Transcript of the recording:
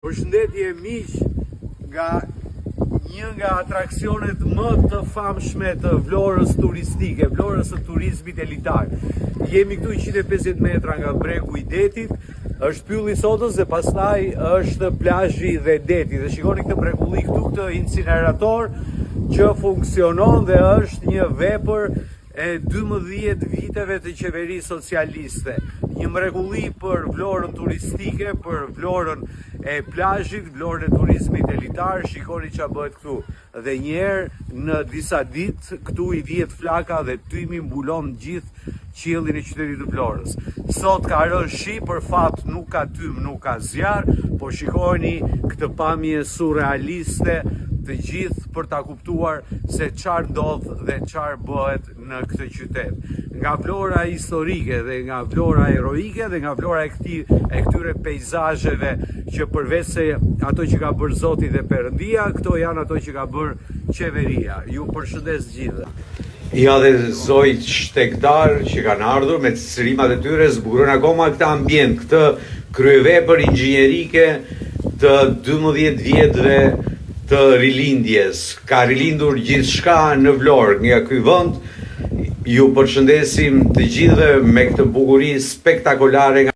Përshëndetje miq, një nga atraksionet më të famshme të Vlorës turistike, Vlorës së turizmit elitar. Jemi këtu 150 metra nga bregu i detit, është pylli sotës dhe pastaj është plazhi dhe deti. Dhe shikoni këtë mrekulli këtu, këtë incinerator që funksionon dhe është një vepër e 12 viteve të qeverisë socialiste. Një mrekulli për Vlorën turistike, për Vlorën e plazhit, Vlorën e turizmit elitar. Shikoni ç'a bëhet këtu. Dhe njerë në disa ditë këtu i vjet flaka dhe tymi mbulon gjithë qiellin e qytetit të Vlorës. Sot ka rënë shi, për fat nuk ka tym, nuk ka zjarr, po shikoni këtë pamje surrealiste të gjithë për ta kuptuar se çfarë ndodh dhe çfarë bëhet në këtë qytet. Nga Vlora historike dhe nga Vlora heroike dhe nga Vlora e këtyre peizazheve që përveç se ato që ka bërë Zoti dhe Perëndia, këto janë ato që ka bërë qeveria. Ju përshëndes gjithë. Ja dhe zojt shtektar që kanë ardhur me cërimat e tyre zbukurojnë akoma këtë ambient, këtë kryevepër inxhinierike të 12 vjetëve të rilindjes. Ka rilindur gjithçka në Vlorë nga ky vend. Ju përshëndesim të gjithëve me këtë bukuri spektakolare.